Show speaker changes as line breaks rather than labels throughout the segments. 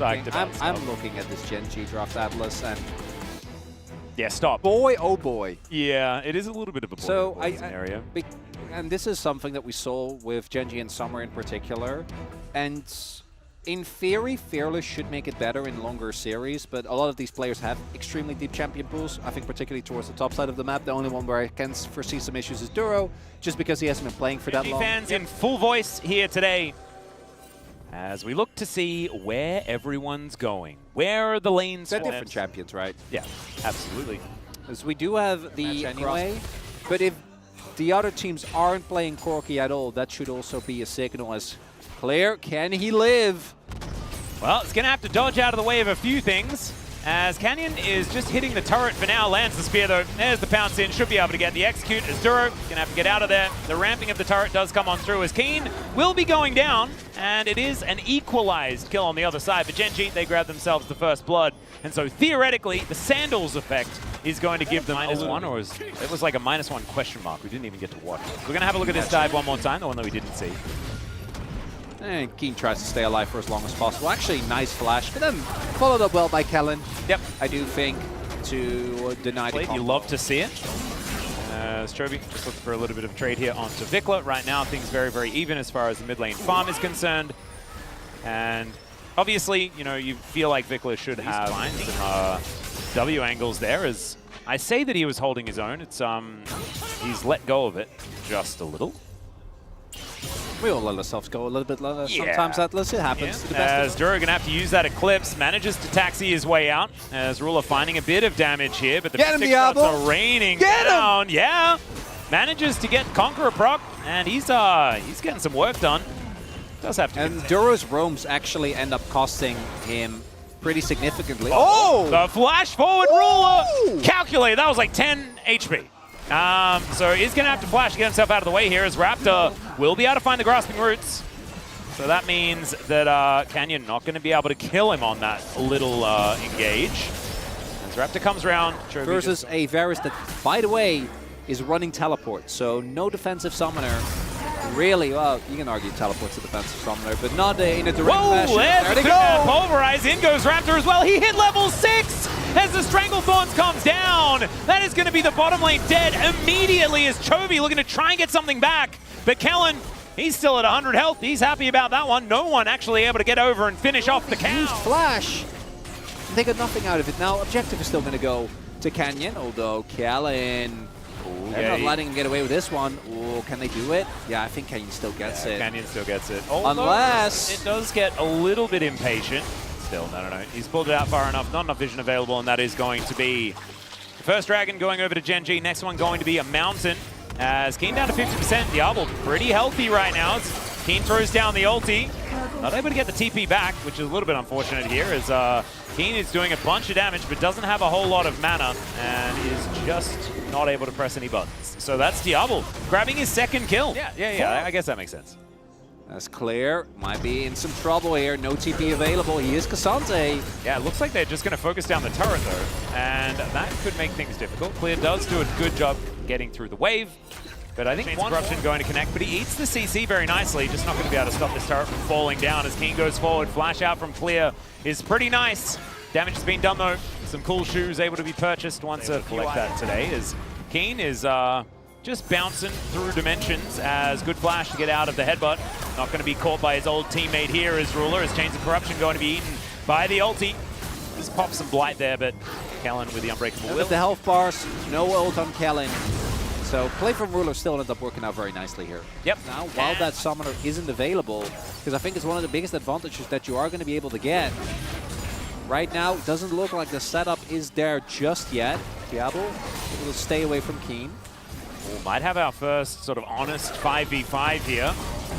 psyched about
I'm looking at this Gen G draft atlas and
yeah, stop.
boy, oh boy.
Yeah, it is a little bit of a boy scenario.
And this is something that we saw with Gen G and Summer in particular. And in theory, Fearless should make it better in longer series, but a lot of these players have extremely deep champion pools. I think particularly towards the top side of the map. The only one where I can foresee some issues is Duro, just because he hasn't been playing for that long.
Fans in full voice here today as we look to see where everyone's going. Where are the lanes?
They're different champions, right?
Yeah, absolutely.
Because we do have the anyway, but if the other teams aren't playing Corki at all, that should also be a signal as clear. Can he live?
Well, it's going to have to dodge out of the way of a few things, as Canyon is just hitting the turret for now. Lands the spear, though. There's the pounce in. Should be able to get the execute as Duro. Going to have to get out of there. The ramping of the turret does come on through as Keen will be going down, and it is an equalized kill on the other side. But Gen G, they grab themselves the first blood, and so theoretically, the Sandals effect is going to give them -1, or it was like a -1 question mark. We didn't even get to watch. We're going to have a look at this dive one more time, the one that we didn't see.
And Keen tries to stay alive for as long as possible. Actually, nice flash, but then followed up well by Kellen.
Yep.
I do think to deny the combo.
You love to see it. Chovy just looking for a little bit of trade here onto Vikla. Right now, things very, very even as far as the mid lane farm is concerned. And obviously, you know, you feel like Vikla should have some W angles there. As I say that he was holding his own, it's he's let go of it just a little.
We all let ourselves go a little bit sometimes, Atlas. It happens.
Yeah. As Duro going to have to use that Eclipse, manages to taxi his way out. As Ruler finding a bit of damage here, but the Mystic shots are raining down. Yeah, manages to get Conqueror proc, and he's getting some work done. Does have to.
And Duro's roams actually end up costing him pretty significantly. Oh!
The flash forward Ruler! Calculate, that was like 10 HP. So he's going to have to flash to get himself out of the way here as Raptor will be able to find the grasping roots. So that means that Canyon not going to be able to kill him on that little engage. As Raptor comes around.
Versus a Varus that, by the way, is running teleport. So no defensive summoner. Really, well, you can argue teleport's a defensive summoner, but not in a direct fashion. There they go!
Pulverize, in goes Raptor as well. He hit level 6 as the Stranglethorns comes down. That is going to be the bottom lane dead immediately as Chovy looking to try and get something back. But Kellen, he's still at 100 health. He's happy about that one. No one actually able to get over and finish off the count.
Flash. They got nothing out of it. Now, objective is still going to go to Canyon, although Kellen... They're not letting him get away with this one. Oh, can they do it? Yeah, I think Canyon still gets it.
Canyon still gets it.
Unless...
It does get a little bit impatient. Still, no. He's pulled it out far enough. Not enough vision available, and that is going to be the first Dragon going over to Gen G. Next one going to be a Mountain. As Keen down to 50%. Diablo pretty healthy right now. As Keen throws down the ulti. Not able to get the TP back, which is a little bit unfortunate here, as Keen is doing a bunch of damage, but doesn't have a whole lot of mana, and is just not able to press any buttons. So that's Diablo grabbing his second kill. Yeah, I guess that makes sense.
That's clear. Might be in some trouble here. No TP available. He is Cassante.
Yeah, it looks like they're just going to focus down the turret, though, and that could make things difficult. Clear does do a good job getting through the wave, but I think Corruption going to connect, but he eats the CC very nicely. Just not going to be able to stop this turret from falling down as Keen goes forward. Flash out from Clear is pretty nice. Damage has been done, though. Some cool shoes able to be purchased once to collect that today, as Keen is just bouncing through dimensions as good flash to get out of the headbutt. Not going to be caught by his old teammate here as Ruler, as Chains of Corruption going to be eaten by the ulti. Just pops some blight there, but Kellen with the Unbreakable Will.
With the health bars, no ult on Kellen. So play from Ruler still ended up working out very nicely here.
Yep.
Now, while that summoner isn't available, because I think it's one of the biggest advantages that you are going to be able to get. Right now, it doesn't look like the setup is there just yet. Diablo will stay away from Keen.
We might have our first sort of honest 5v5 here.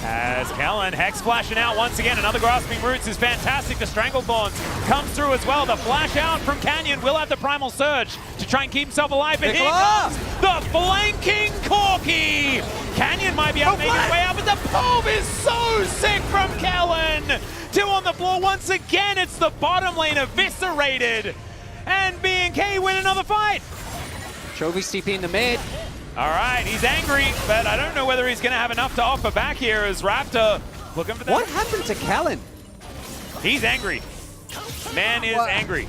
As Kellen, Hex flashing out once again. Another Grasping Roots is fantastic. The Stranglethorns comes through as well. The flash out from Canyon will have the Primal Surge to try and keep himself alive. But here comes the flanking Corki. Canyon might be able to make his way out, but the pulve is so sick from Kellen. 2 on the floor once again. It's the bottom lane eviscerated. And B&K win another fight.
Chovy's TP in the mid.
All right, he's angry, but I don't know whether he's going to have enough to offer back here as Raptor looking for that.
What happened to Kellen?
He's angry. Man is angry.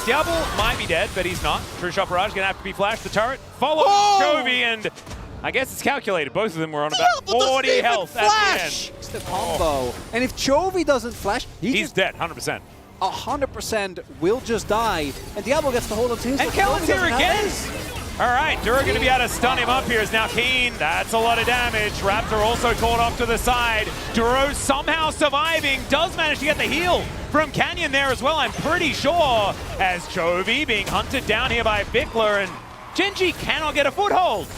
Diablo might be dead, but he's not. True Shot Barrage gonna have to be flashed. The turret follows Chovy, and I guess it's calculated. Both of them were on about 40 health at the end.
It's the combo. And if Chovy doesn't flash,
he's dead, 100%.
100% will just die, and Diablo gets to hold on to his.
And Kellen's here again. All right, Dura going to be able to stun him up here. Is now Keen. That's a lot of damage. Raptor also caught off to the side. Duro somehow surviving. Does manage to get the heal from Canyon there as well, I'm pretty sure. As Chovy being hunted down here by Bickler, and Genji cannot get a foothold.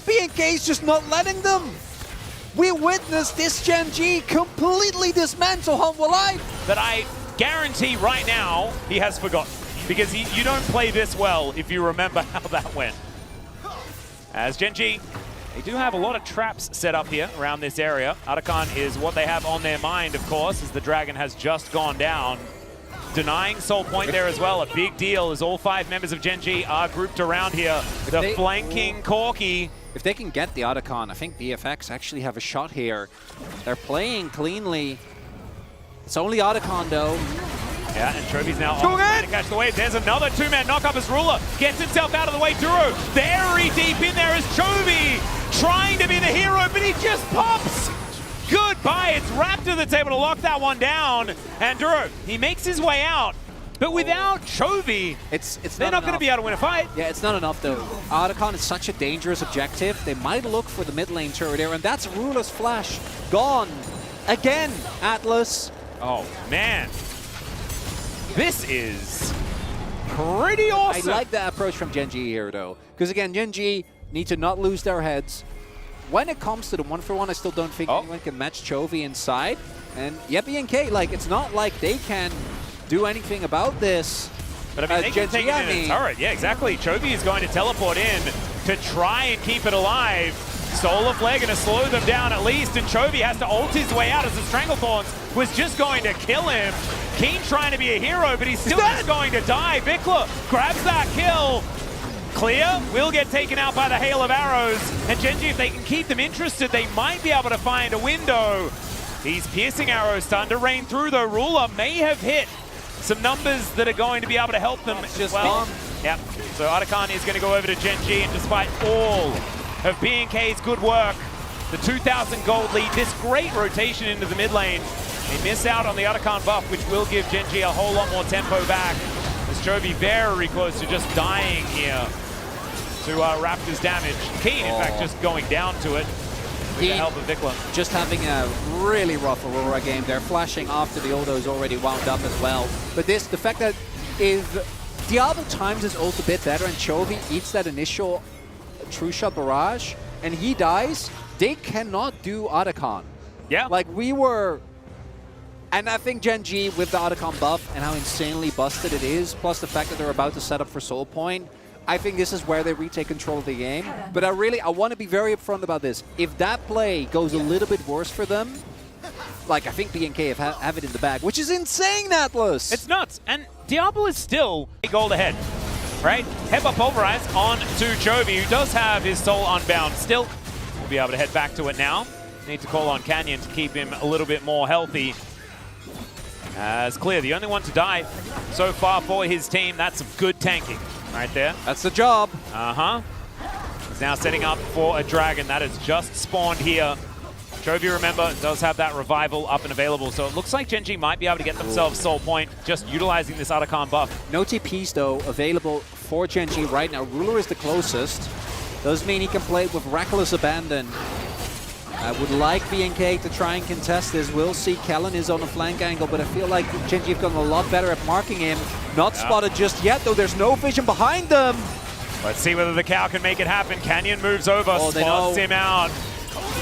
BNK's just not letting them. We witnessed this Genji completely dismantle Humble Life.
But I guarantee right now he has forgotten. Because you don't play this well if you remember how that went. As Genji, they do have a lot of traps set up here around this area. Arakan is what they have on their mind, of course, as the Dragon has just gone down. Denying Soul Point there as well, a big deal as all 5 members of Genji are grouped around here. The flanking Corki.
If they can get the Arakan, I think BFX actually have a shot here. They're playing cleanly. It's only Arakan though.
Yeah, and Chovy's now on to catch the wave. There's another 2-man knock-up as Ruler gets himself out of the way. Duro very deep in there as Chovy trying to be the hero, but he just pops. Goodbye. It's Raptor that's able to lock that one down. And Duro, he makes his way out. But without Chovy, they're not going to be able to win a fight.
Yeah, it's not enough though. Arakan is such a dangerous objective. They might look for the mid lane turret there, and that's Ruler's flash. Gone. Again, Atlas.
Oh, man. This is pretty awesome.
I like that approach from Genji here, though. Because, again, Genji need to not lose their heads. When it comes to the 1-for-1, I still don't think anyone can match Chovy inside. And, yeah, BNK, like, it's not like they can do anything about this.
But, I mean, they can take it in a turret. Yeah, exactly. Chovy is going to teleport in to try and keep it alive. Solar Flare going to slow them down at least, and Chovy has to ult his way out as the Stranglethorns was just going to kill him. Keen trying to be a hero, but he's still just going to die. Bickler grabs that kill. Clear will get taken out by the hail of arrows, and Genji, if they can keep them interested, they might be able to find a window. These piercing arrows starting to rain through, though. Ruler may have hit some numbers that are going to be able to help them as well. Yep. So Arakan is going to go over to Genji, and despite all of BNK's good work, the 2,000 gold lead, this great rotation into the mid lane. They miss out on the Arakan buff, which will give Genji a whole lot more tempo back. As Chovy very close to just dying here to Raptor's damage. Keen, in fact, just going down to it with the help of Vikla.
Just having a really rough Aurora game. They're flashing after the Uldo's already wound up as well. But the fact that if Diablo times his ult a bit better and Chovy eats that initial True Shot Barrage and he dies, they cannot do Arakan.
Yeah.
Like we were... And I think Genji with the Arakan buff and how insanely busted it is, plus the fact that they're about to set up for Soul Point, I think this is where they retake control of the game. But I want to be very upfront about this. If that play goes a little bit worse for them, like I think BNK have it in the bag, which is insane, Atlas!
It's nuts. And Diablo is still a goal ahead, right? Headbutt Pulverize on to Chovy, who does have his soul unbound still. We'll be able to head back to it now. Need to call on Canyon to keep him a little bit more healthy. As Clear, the only one to die so far for his team. That's some good tanking right there.
That's the job.
Uh-huh. He's now setting up for a dragon that has just spawned here. Chovy, remember, does have that revival up and available, so it looks like Genji might be able to get themselves Soul Point just utilizing this Arakan buff.
No TPs, though, available for Genji right now. Ruler is the closest. Does mean he can play with reckless abandon. I would like BNK to try and contest this. We'll see. Kellen is on a flank angle, but I feel like Genji have gotten a lot better at marking him. Not spotted just yet, though. There's no vision behind them.
Let's see whether the cow can make it happen. Canyon moves over, spots him out.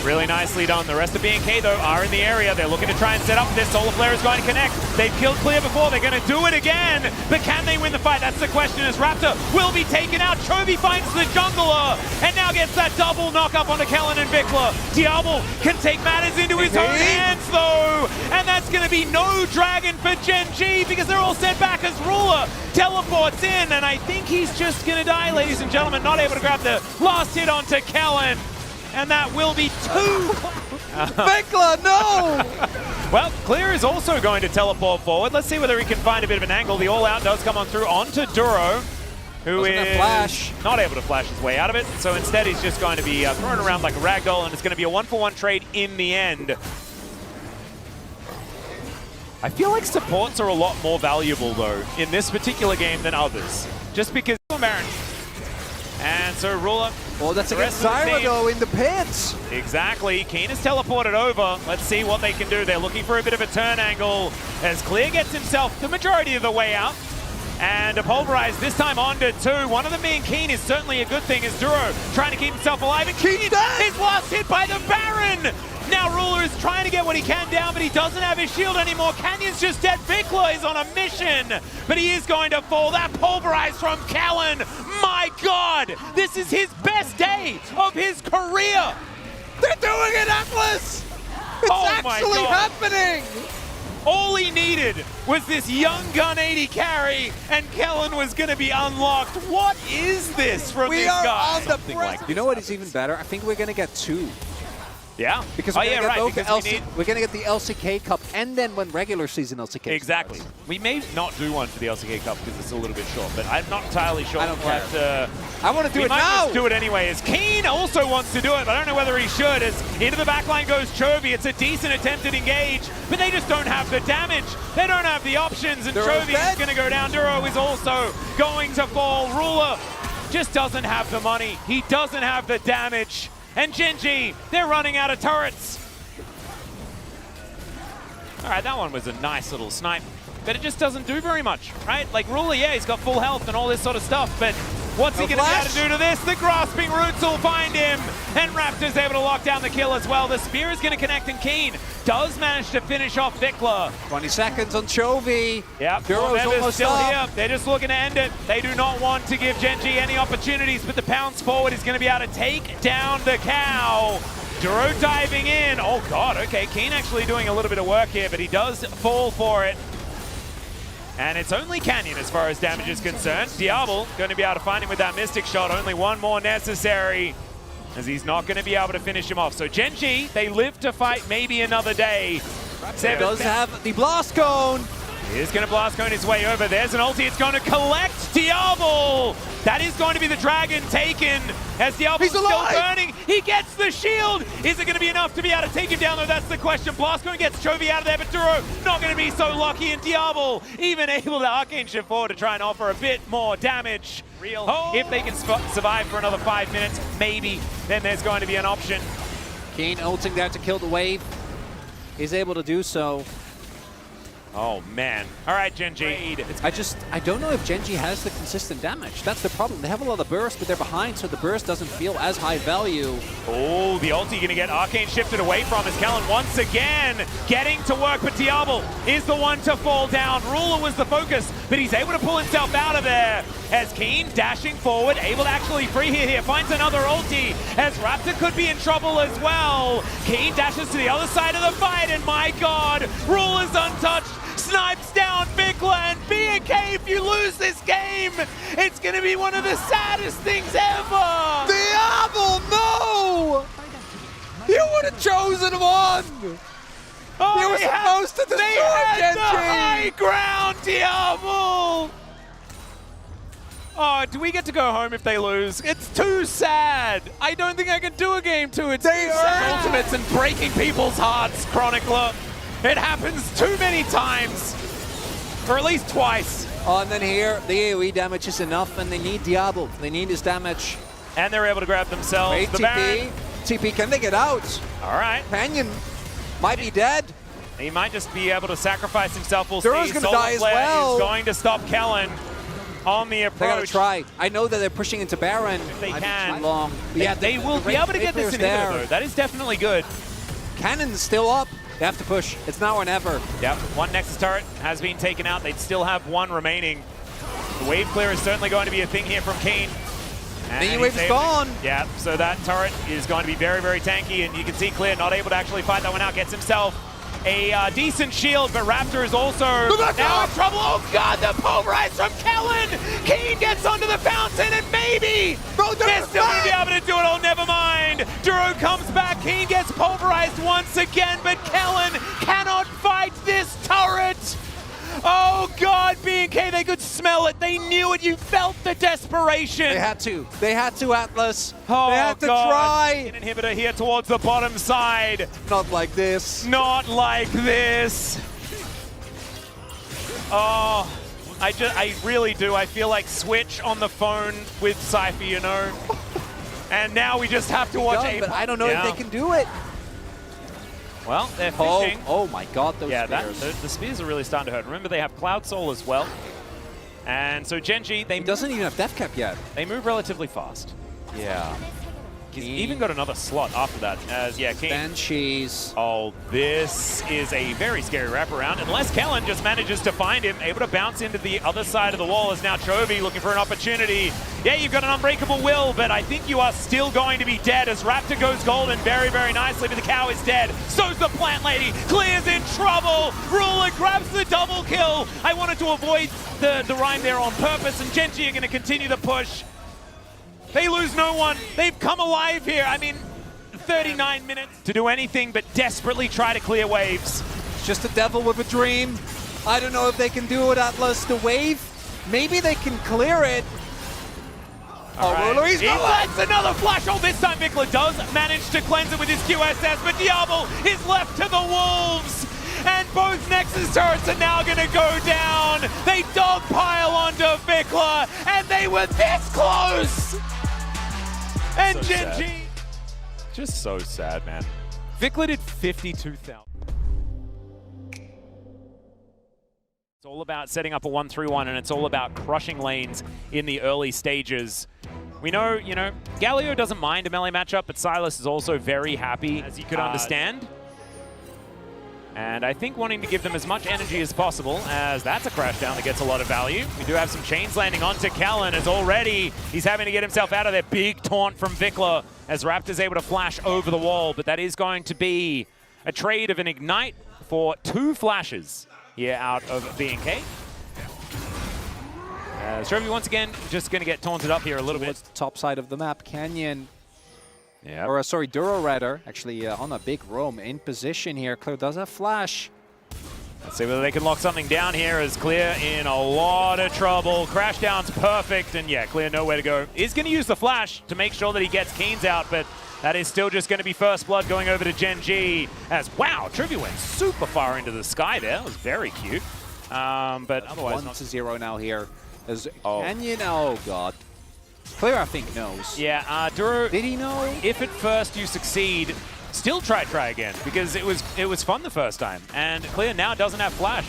Really nicely done. The rest of BNK, though, are in the area. They're looking to try and set up this. Solar Flare is going to connect. They've killed Clear before. They're going to do it again. But can they win the fight? That's the question, as Raptor will be taken out. Chovy finds the jungler and now gets that double knock-up onto Kellen and Vikla. Diablo can take matters into his own hands, though. And that's going to be no dragon for Genji because they're all set back as Ruler teleports in. And I think he's just going to die, ladies and gentlemen. Not able to grab the last hit onto Kellen. And that will be 2
Vikla, no!
Well, Clear is also going to teleport forward. Let's see whether he can find a bit of an angle. The all-out does come on through onto Duro, who is not able to flash his way out of it. So instead, he's just going to be thrown around like a ragdoll, and it's going to be a 1-for-1 trade in the end. I feel like supports are a lot more valuable, though, in this particular game than others. Just because Baron. And so Ruler.
Oh, that's against Zyra, though, in the pits.
Exactly. Keen is teleported over. Let's see what they can do. They're looking for a bit of a turn angle as Clear gets himself the majority of the way out. And a Pulverize this time onto 2. One of them being Keen is certainly a good thing as Duro trying to keep himself alive. And Keen is last hit by the Baron. Now Ruler is trying to get what he can down, but he doesn't have his shield anymore. Canyon's just dead. Vikla is on a mission, but he is going to fall. That Pulverize from Callan. My God, this is his best day of his career.
They're doing it, Atlas! It's actually happening!
All he needed was this young gun 80 carry, and Kellen was going to be unlocked. What is this from this guy?
You know what is even better? I think we're going to get 2.
Yeah.
Because we're going to get the LCK Cup and then when regular season LCK
Exactly.
starts.
We may not do one for the LCK Cup because it's a little bit short, but I'm not entirely sure.
I don't care. I want to do it
now!
Just
do it anyway, as Keen also wants to do it, but I don't know whether he should, as into the backline goes Chovy. It's a decent attempt at engage, but they just don't have the damage. They don't have the options, and Chovy is going to go down. Duro is also going to fall. Ruler just doesn't have the money. He doesn't have the damage. And Genji, they're running out of turrets. All right, that one was a nice little snipe, but it just doesn't do very much, right? Like Ruler, yeah, he's got full health and all this sort of stuff, but what's he going to be able to do to this? The grasping roots will find him, and Raptor's able to lock down the kill as well. The spear is going to connect, and Keen does manage to finish off Vikla.
20 seconds on Chovy.
Yep,
Duro's almost
still
up.
here. They're just looking to end it. They do not want to give Genji any opportunities, but the pounce forward is going to be able to take down the cow. Duro diving in. Oh God, okay, Keen actually doing a little bit of work here, but he does fall for it. And it's only Canyon as far as damage is concerned. Diablo going to be able to find him with that Mystic Shot. Only one more necessary, as he's not going to be able to finish him off. So Genji, they live to fight maybe another day.
Does have the Blast Cone.
He's going to Blast Cone his way over. There's an ulti. It's going to collect Diablo. That is going to be the dragon taken as Diablo's still burning. He gets the shield. Is it going to be enough to be able to take him down, though? That's the question. Blast Cone gets Chovy out of there, but Duro not going to be so lucky. And Diablo even able to Arcane Shift forward to try and offer a bit more damage. If they can survive for another 5 minutes, maybe, then there's going to be an option.
Keen ulting there to kill the wave. He's able to do so.
Oh, man. All right, Genji.
I don't know if Genji has the consistent damage. That's the problem. They have a lot of burst, but they're behind, so the burst doesn't feel as high value.
Oh, the ulti going to get Arcane shifted away from his Kellen once again. Getting to work, but Diablo is the one to fall down. Ruler was the focus, but he's able to pull himself out of there. As Keen dashing forward, able to actually free here, finds another ulti, as Raptor could be in trouble as well. Keen dashes to the other side of the fight, and my God, Ruler's untouched. Snipes down Vikla, and BFX, if you lose this game, it's going to be one of the saddest things ever!
Diablo, no! You would have chosen one!
Oh,
you were supposed to destroy Genji!
The high ground, Diablo! Oh, do we get to go home if they lose? It's too sad! I don't think I can do a game 2. It's they earn ultimates and breaking people's hearts, Chronicler. It happens too many times, or at least twice.
Oh, and then here, the AoE damage is enough, and they need Diablo. They need his damage.
And they're able to grab themselves the Baron.
TP, can they get out?
All right.
Canyon might be dead.
He might just be able to sacrifice himself. We'll
Duro's
see.
going to die as well.
Is going to stop Kellen on the approach.
They got to try. I know that they're pushing into Baron.
If they can.
Long.
Yeah, they will be able to get this inhibitor, though. That is definitely good.
Cannon's still up. They have to push. It's now or never.
Yep, one Nexus turret has been taken out. They'd still have one remaining. The wave clear is certainly going to be a thing here from Keen.
The wave is gone.
Yeah, so that turret is going to be very, very tanky, and you can see Clear not able to actually fight that one out. Gets himself a decent shield, but Raptor is also now in trouble. Oh God, the Pulverize from Kellen! Keen gets onto the fountain, and maybe they're still going to be able to do it. Oh, never mind. Duro comes back. Keen gets pulverized once again, but Kellen cannot fight this turret. Oh God, BNK, they could smell it. They knew it. You felt the desperation.
They had to. They had to, Atlas.
Oh,
they had to
God.
try.
An inhibitor here towards the bottom side.
Not like this.
Not like this. Oh, I really do. I feel like Switch on the phone with Cypher, you know. And now we just have to watch
Done, but I don't know if they can do it.
Well, they're fishing.
Oh my God, those spears.
The spears are really starting to hurt. Remember, they have Cloud Soul as well. And so Genji,
he doesn't even have Death Cap yet.
They move relatively fast.
Yeah.
He's even got another slot after that. As King.
Banshees.
Oh, this is a very scary wraparound. Unless Kellen just manages to find him, able to bounce into the other side of the wall is now Chovy looking for an opportunity. Yeah, you've got an unbreakable will, but I think you are still going to be dead as Raptor goes golden very, very nicely, but the cow is dead. So's the plant lady. Clear's in trouble. Ruler grabs the double kill. I wanted to avoid the rhyme there on purpose, and Genji are going to continue the push. They lose no one. They've come alive here. I mean, 39 minutes to do anything but desperately try to clear waves.
It's just a devil with a dream. I don't know if they can do it, Atlas. The wave, maybe they can clear it.
Ruler, he lets another flash. Oh, this time Vikla does manage to cleanse it with his QSS, but Diablo is left to the wolves. And both Nexus turrets are now going to go down. They dogpile onto Vikla, and they were this close. And so Genji. Just so sad, man. Vikla did 52,000. It's all about setting up a 1-3-1, and it's all about crushing lanes in the early stages. We know, you know, Galio doesn't mind a melee matchup, but Silas is also very happy, as you could understand. And I think wanting to give them as much energy as possible, as that's a crash down that gets a lot of value. We do have some chains landing onto Kellen, as already he's having to get himself out of there. Big taunt from Vikla as Raptor's able to flash over the wall, but that is going to be a trade of an Ignite for 2 flashes here out of BNK. Strovey once again just going to get taunted up here a little bit.
The top side of the map, Canyon.
Yeah.
Or sorry, Duro rather, actually on a big roam in position here. Clear does have flash.
Let's see whether they can lock something down here as Clear in a lot of trouble. Crash down's perfect, and yeah, Clear nowhere to go. Is going to use the flash to make sure that he gets Keens out, but that is still just going to be first blood going over to Genji. As wow, Trivia went super far into the sky there. That was very cute. But otherwise,
1-0 now here. As Canyon, oh God. Clear, I think, knows.
Yeah, Duro.
Did he know?
If at first you succeed, still try again, because it was fun the first time. And Clear now doesn't have flash,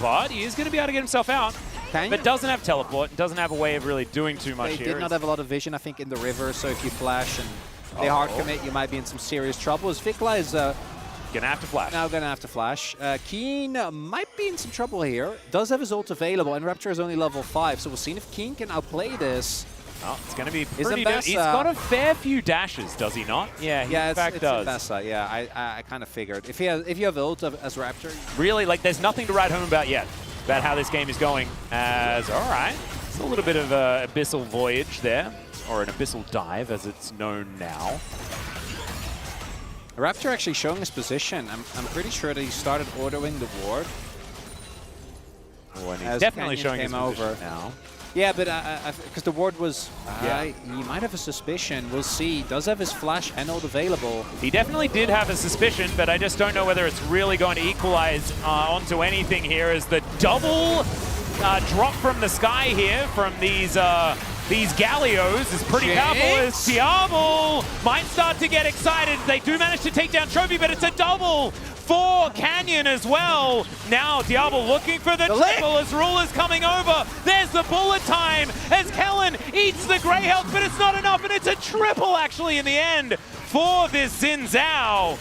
but he is going to be able to get himself out. But doesn't have teleport, doesn't have a way of really doing too much here.
They did not have a lot of vision, I think, in the river. So if you flash and they hard commit, you might be in some serious trouble. As Vikla is
gonna have to flash.
Now gonna have to flash. Keen might be in some trouble here. Does have his ult available, and Raptor is only level 5, so we'll see if Keen can outplay this.
Oh, it's gonna be pretty good. He's got a fair few dashes, does he not? Yeah, he in fact does.
Mbessa, yeah, I kind of figured. If you have ult as Raptor,
really, like, there's nothing to write home about yet about how this game is going. As all right, it's a little bit of an abyssal voyage there, or an abyssal dive, as it's known now.
Raptor actually showing his position. I'm pretty sure that he started ordering the ward.
Oh, and he's definitely showing his position now.
Yeah, but because the ward was, he might have a suspicion. We'll see. He does have his flash and ult available.
He definitely did have a suspicion, but I just don't know whether it's really going to equalize onto anything here. As the double drop from the sky here from these Gallios is pretty powerful. As Diablo might start to get excited. They do manage to take down Trophy, but it's a double for Canyon as well. Now Diablo looking for the triple as Ruler's coming over. There's the bullet time as Kellen eats the Grey Health, but it's not enough, and it's a triple actually in the end for this Xin Zhao.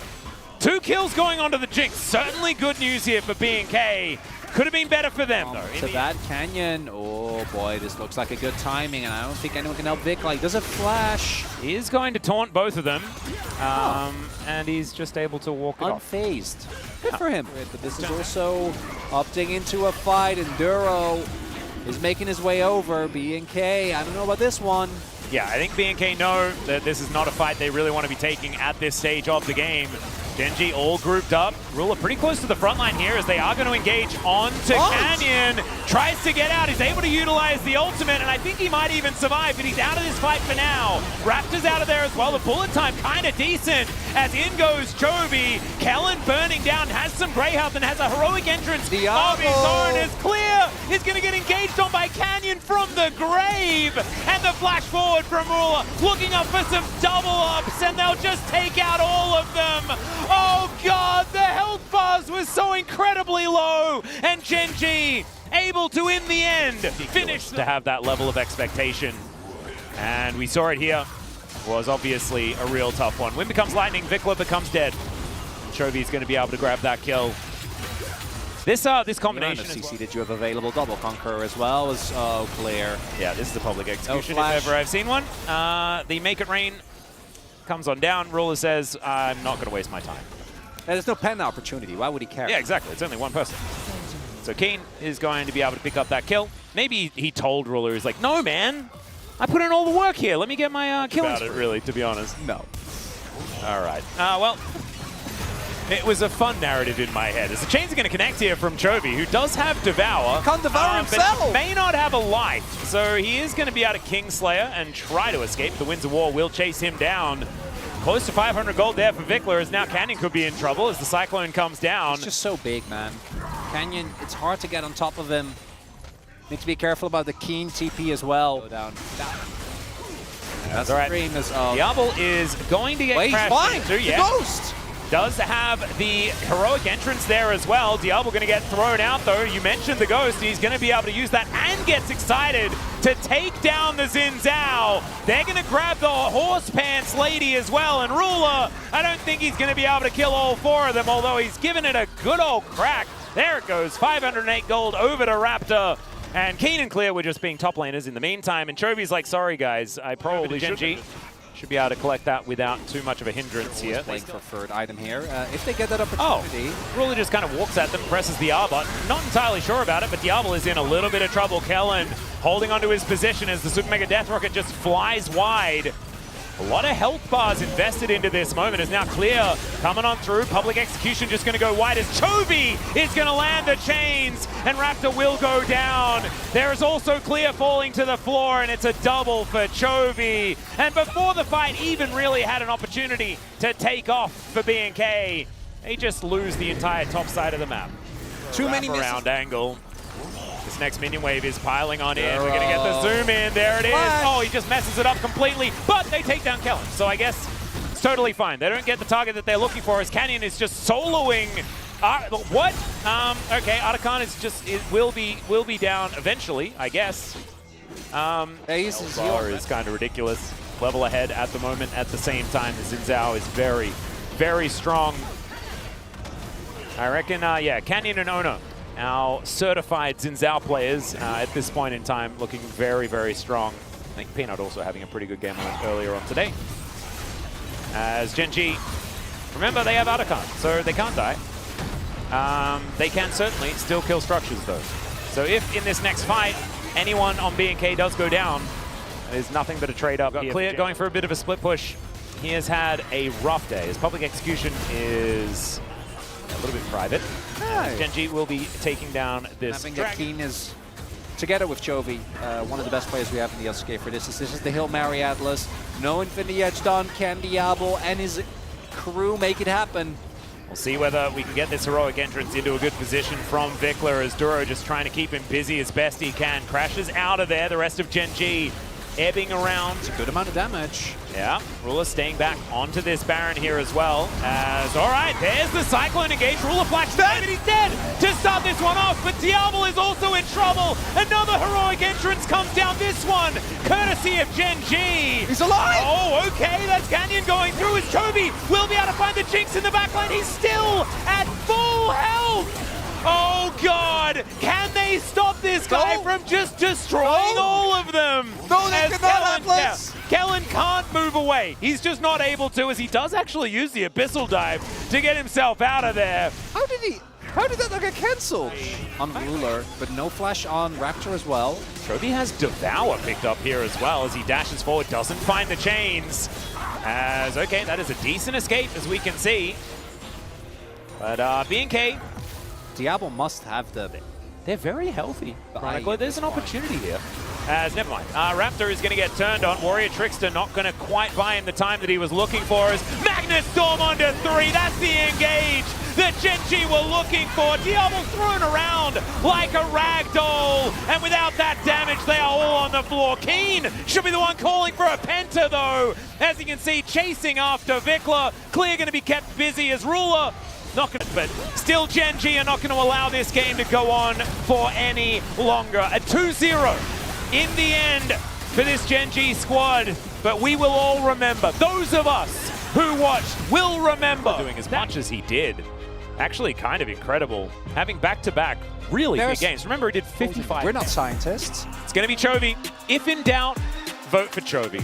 2 kills going onto the Jinx. Certainly good news here for BNK. Could have been better for them, though.
To that Canyon, oh boy, this looks like a good timing, and I don't think anyone can help Vic. Like, does a flash.
He is going to taunt both of them, and he's just able to walk it off.
Unfazed. Good for him. But this is also opting into a fight, and Duro is making his way over. BNK, I don't know about this one.
Yeah, I think BNK know that this is not a fight they really want to be taking at this stage of the game. Genji all grouped up. Ruler pretty close to the front line here as they are going to engage onto Canyon. Tries to get out. He's able to utilize the ultimate, and I think he might even survive, but he's out of this fight for now. Raptor's out of there as well. The bullet time kind of decent as in goes Chovy. Kellen burning down, has some gray health, and has a heroic entrance of his own. Is clear. He's going to get engaged on by Canyon from the grave. And the flash forward from Ruler, looking up for some double ups, and they'll just take out all of them. Oh God, the health bars was so incredibly low, and Genji able to, in the end, finish to have that level of expectation. And we saw it here. Was obviously a real tough one. Wind becomes lightning, Vikla becomes dead. Chovy's going to be able to grab that kill. This combination.
CC did you have available? Double Conqueror as well as clear.
Yeah, this is the public execution if ever I've seen one. The Make It Rain comes on down. Ruler says, I'm not going to waste my time.
There's no pen opportunity. Why would he care?
Yeah, exactly. It's only one person. So Keen is going to be able to pick up that kill. Maybe he told Ruler, he's like, no, man. I put in all the work here. Let me get my killing
about it, really, to be honest. No.
All right. Well, it was a fun narrative in my head. As the chains are going to connect here from Chovy, who does have Devour.
He can't devour himself.
But may not have a life. So he is going to be able to Kingslayer and try to escape. The Winds of War will chase him down. Close to 500 gold there for Vikla, as now Canyon could be in trouble as the Cyclone comes down.
It's just so big, man. Canyon, it's hard to get on top of him. Need to be careful about the Keen TP as well. Go down.
That's all right. Diablo is going to get crashed into.
The Ghost!
Does have the heroic entrance there as well. Diablo going to get thrown out, though. You mentioned the Ghost. He's going to be able to use that and gets excited to take down the Xin Zhao. They're going to grab the horse pants lady as well. And Ruler, I don't think he's going to be able to kill all four of them, although he's given it a good old crack. There it goes. 508 gold over to Raptor. And Keen and Clear were just being top laners in the meantime. And Chovy's like, sorry, guys. I probably should be able to collect that without too much of a hindrance here.
Playing for third item here. If they get that opportunity.
Ruler just kind of walks at them, presses the R button. Not entirely sure about it, but Diablo is in a little bit of trouble. Kellen holding onto his position as the Super Mega Death Rocket just flies wide. A lot of health bars invested into this moment is now Clear coming on through. Public execution just going to go wide as Chovy is going to land the chains and Raptor will go down. There is also Clear falling to the floor and it's a double for Chovy. And before the fight even really had an opportunity to take off for BNK, they just lose the entire top side of the map.
Too many misses.
Around angle. This next minion wave is piling on in. We're going to get the zoom in. There it is. Oh, he just messes it up completely. But they take down Kellen. So I guess it's totally fine. They don't get the target that they're looking for as Canyon is just soloing. What? Okay, Artican is just will be down eventually, I guess. Elzar is kind of ridiculous. Level ahead at the moment. At the same time, the Xin Zhao is very, very strong. I reckon, yeah, Canyon and Ono, our certified Xin Zhao players at this point in time, looking very, very strong. I think Peanut also having a pretty good game earlier on today. As Genji, remember they have Artican, so they can't die. They can certainly still kill structures though. So if in this next fight, anyone on BNK does go down, there's nothing but a trade up here. Clear going for a bit of a split push. He has had a rough day. His public execution is a little bit private. Genji will be taking down this dragon.
Keen is, together with Chovy, one of the best players we have in the LCK for this. This is the Hail Mary Atlas. No Infinity Edge done. Can Diablo and his crew make it happen?
We'll see whether we can get this heroic entrance into a good position from Vikla as Duro just trying to keep him busy as best he can. Crashes out of there. The rest of Genji ebbing around.
It's a good amount of damage.
Yeah, Ruler staying back onto this Baron here as well. As, all right, there's the Cyclone engage. Ruler flashes dead, and he's dead to start this one off, but Diablo is also in trouble. Another heroic entrance comes down, this one, courtesy of Genji.
He's alive!
Oh, okay, that's Canyon going through as Chovy will be able to find the Jinx in the backline. He's still at full health. Oh, God! Can they stop this guy from just destroying all of them?
No, they cannot, Atlas!
Kellen can't move away. He's just not able to, as he does actually use the Abyssal Dive to get himself out of there.
How did that not get cancelled? On Ruler, but no flash on Raptor as well.
Chovy has Devour picked up here as well as he dashes forward, doesn't find the chains. As, okay, that is a decent escape as we can see. But B&K,
Diablo must have the...
they're very healthy. Chronicler, there's an opportunity here. Never mind. Raptor is going to get turned on. Warrior Trickster not going to quite buy him the time that he was looking for. As Magnus Storm onto 3. That's the engage that Gen.G were looking for. Diablo thrown around like a rag doll. And without that damage, they are all on the floor. Keen should be the one calling for a Penta, though. As you can see, chasing after Vikla. Clear going to be kept busy as Ruler. Not gonna, but still Gen.G are not going to allow this game to go on for any longer. A 2-0 in the end for this Gen.G squad, but we will all remember. Those of us who watched will remember. Doing as much as he did. Actually kind of incredible. Having back-to-back really big games. Remember, he did 55.
We're not scientists.
It's going to be Chovy. If in doubt, vote for Chovy.